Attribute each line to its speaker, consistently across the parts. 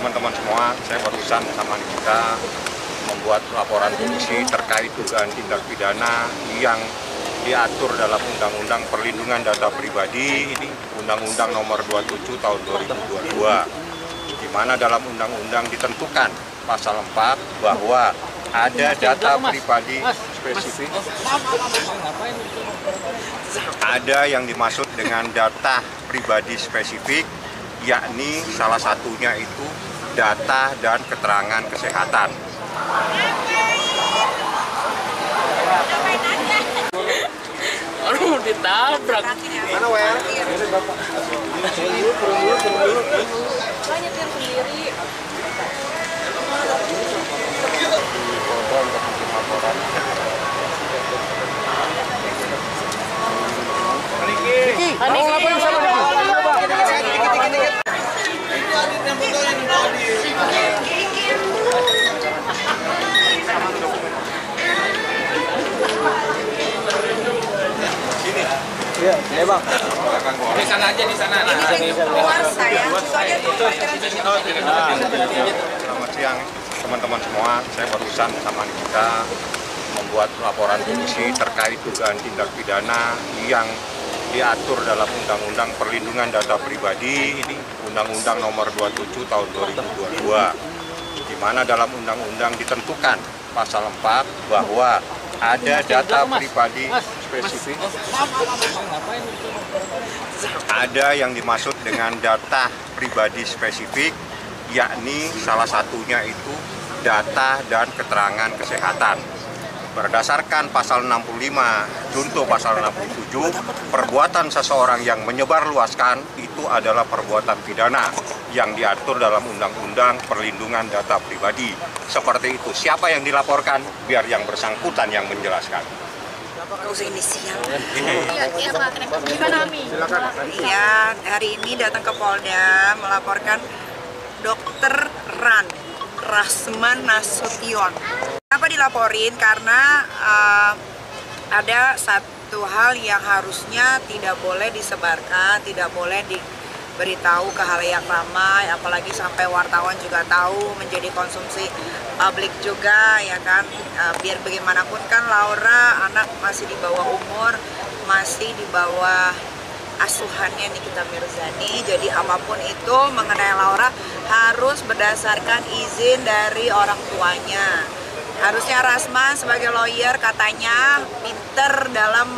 Speaker 1: teman-teman semua, saya barusan bersama kita membuat laporan polisi terkait dugaan tindak pidana yang diatur dalam Undang-Undang Perlindungan Data Pribadi, ini Undang-Undang Nomor 27 Tahun 2022, di mana dalam undang-undang ditentukan pasal 4 bahwa ada data pribadi spesifik. Ada yang dimaksud dengan data pribadi spesifik, yakni salah satunya itu data dan keterangan kesehatan.
Speaker 2: Aduh, ditabrak.
Speaker 3: Mana Wel? Ini Bapak. Saya nyetir sendiri.
Speaker 2: Mau ngapain sama dia?
Speaker 3: Iya, ya Bang.
Speaker 2: Di sana aja, di sana.
Speaker 3: Ini keluar saya.
Speaker 1: Selamat siang teman-teman semua, saya barusan bersama kita membuat laporan polisi terkait dugaan tindak pidana yang diatur dalam Undang-Undang Perlindungan Data Pribadi, ini Undang-Undang Nomor 27 Tahun 2022, di mana dalam undang-undang ditentukan pasal 4 bahwa ada data pribadi spesifik. Ada yang dimaksud dengan data pribadi spesifik, yakni salah satunya itu data dan keterangan kesehatan. Berdasarkan pasal 65, junto pasal 67, perbuatan seseorang yang menyebarluaskan itu adalah perbuatan pidana yang diatur dalam Undang-Undang Perlindungan Data Pribadi. Seperti itu. Siapa yang dilaporkan? Biar yang bersangkutan yang menjelaskan.
Speaker 3: Usah inisial.
Speaker 4: Iya Pak, gimana Ami?
Speaker 3: Iya, hari ini datang ke Polda melaporkan Dokter Rasman Nasution. Kenapa dilaporin? Karena ada satu hal yang harusnya tidak boleh disebarkan, tidak boleh diberitahu ke halayak ramai, apalagi sampai wartawan juga tahu, menjadi konsumsi publik juga, ya kan. Biar bagaimanapun kan Laura anak masih di bawah umur, masih di bawah asuhannya Nikita Mirzani, jadi apapun itu mengenai Laura harus berdasarkan izin dari orang tuanya. Harusnya Rasman sebagai lawyer katanya pinter dalam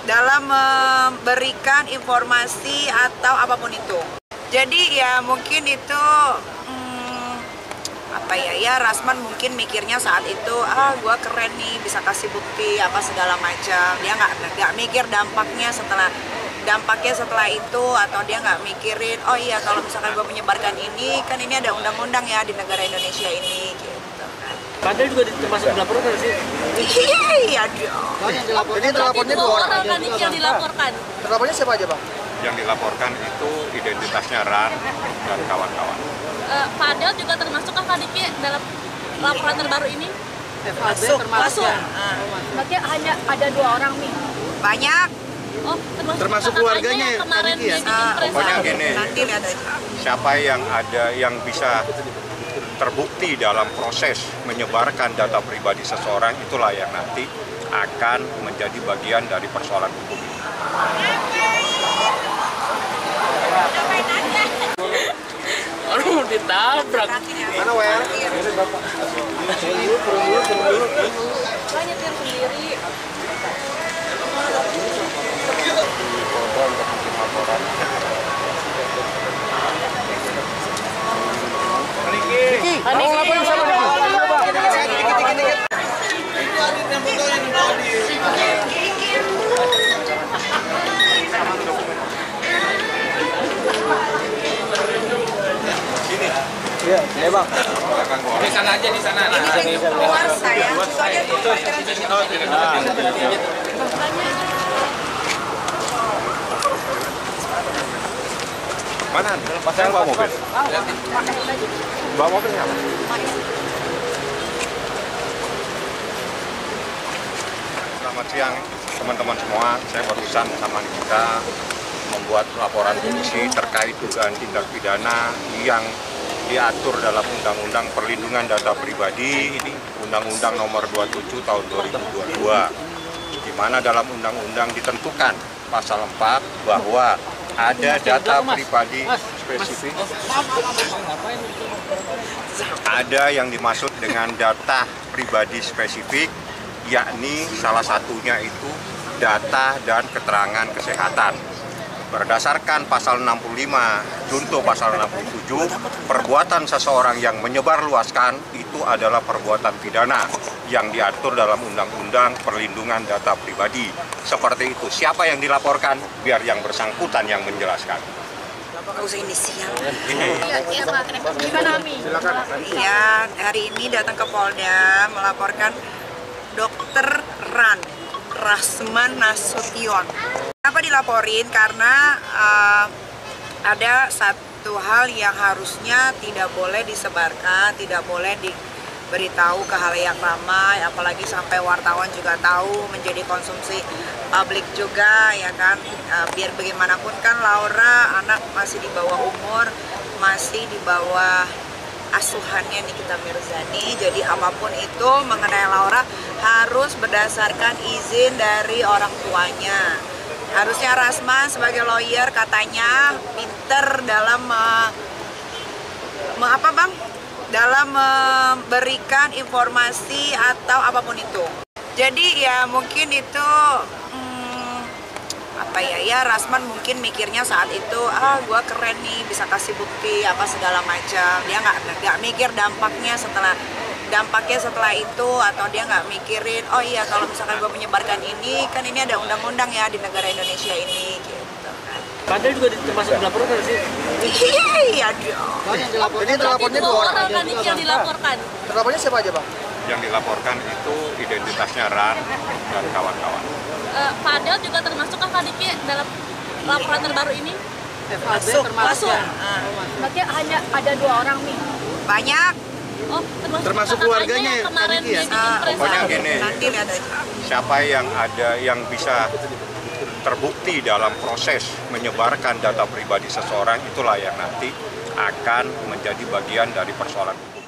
Speaker 3: dalam memberikan informasi atau apapun itu. Jadi ya mungkin itu Rasman mungkin mikirnya saat itu gua keren nih, bisa kasih bukti apa segala macam. Dia nggak mikir dampaknya setelah itu, atau dia nggak mikirin oh iya kalau misalkan gua menyebarkan ini kan ini ada undang-undang ya di negara Indonesia ini gitu kan.
Speaker 2: Padahal juga termasuk dilaporkan sih.
Speaker 3: Iya dong.
Speaker 4: Jadi terlapornya 2 orang kan yang dilaporkan.
Speaker 3: Terlapornya siapa aja Bang?
Speaker 1: Yang dilaporkan itu identitasnya Ran dan kawan-kawan.
Speaker 4: Fadel juga termasuk Kak Diki dalam laporan terbaru ini?
Speaker 3: Masuk.
Speaker 4: Berarti hanya ada 2 orang nih?
Speaker 3: Banyak.
Speaker 4: Oh,
Speaker 2: Termasuk keluarganya
Speaker 4: yang kemarin
Speaker 2: ya?
Speaker 1: Pokoknya gini,
Speaker 3: Nanti lihat aja.
Speaker 1: siapa yang ada yang bisa terbukti dalam proses menyebarkan data pribadi seseorang, itulah yang nanti akan menjadi bagian dari persoalan hukum.
Speaker 2: Aduh, ditabrak.
Speaker 3: Mana Wel? Ini Bapak.
Speaker 4: Saya nyetir sendiri.
Speaker 2: Mau ngapain sama dia?
Speaker 3: Iya, ya Bang.
Speaker 2: Di sana aja, di sana.
Speaker 3: Ini keluar saya.
Speaker 1: Mana? Saya bawa mobil. Bawa mobil siapa? Selamat siang teman-teman semua, saya barusan bersama kita membuat membuat laporan polisi terkait dugaan tindak pidana yang diatur dalam Undang-Undang Perlindungan Data Pribadi, ini Undang-Undang Nomor 27 Tahun 2022, di mana dalam undang-undang ditentukan pasal 4 bahwa ada data pribadi spesifik. Ada yang dimaksud dengan data pribadi spesifik, yakni salah satunya itu data dan keterangan kesehatan. Berdasarkan pasal 65 junto pasal 67, perbuatan seseorang yang menyebarluaskan itu adalah perbuatan pidana yang diatur dalam Undang-Undang Perlindungan Data Pribadi. Seperti itu. Siapa yang dilaporkan? Biar yang bersangkutan yang menjelaskan.
Speaker 3: Nggak usah inisial.
Speaker 4: Iya, Pak. Gimana, Mi?
Speaker 3: Iya, hari ini datang ke Polda melaporkan Dr. Rasman Nasution. Kenapa dilaporin? Karena ada satu hal yang harusnya tidak boleh disebarkan, tidak boleh diberitahu ke halayak ramai, apalagi sampai wartawan juga tahu, menjadi konsumsi publik juga, ya kan. Biar bagaimanapun kan Laura anak masih di bawah umur, masih di bawah asuhannya Nikita Mirzani, jadi apapun itu mengenai Laura harus berdasarkan izin dari orang tuanya. Harusnya Rasman sebagai lawyer katanya pinter dalam dalam memberikan informasi atau apapun itu. Jadi ya mungkin itu Rasman mungkin mikirnya saat itu gue keren nih bisa kasih bukti apa segala macam. Dia nggak mikir dampaknya setelah itu, atau dia nggak mikirin oh iya kalau misalkan gue menyebarkan ini kan ini ada undang-undang ya di negara Indonesia ini gitu kan.
Speaker 2: Padahal juga termasuk dilaporkan sih.
Speaker 3: Iya dong.
Speaker 2: Jadi terlapornya
Speaker 4: Dua
Speaker 2: 2 orang.
Speaker 4: orang tadi yang dilaporkan.
Speaker 2: Terlapornya siapa aja, Bang?
Speaker 1: Yang dilaporkan itu identitasnya Ran dan kawan-kawan.
Speaker 4: Fadel juga termasuk Kak Diki dalam laporan terbaru ini?
Speaker 3: Masuk.
Speaker 4: Berarti hanya ada 2 orang nih.
Speaker 3: Banyak.
Speaker 4: Oh,
Speaker 2: Termasuk
Speaker 4: kakak
Speaker 2: keluarganya
Speaker 4: yang kemarin
Speaker 2: Kak Diki ya?
Speaker 4: dia bikin press
Speaker 1: Pokoknya
Speaker 4: out.
Speaker 1: gini,
Speaker 3: Nanti lihat aja.
Speaker 1: siapa yang ada yang bisa terbukti dalam proses menyebarkan data pribadi seseorang, itulah yang nanti akan menjadi bagian dari persoalan hukum.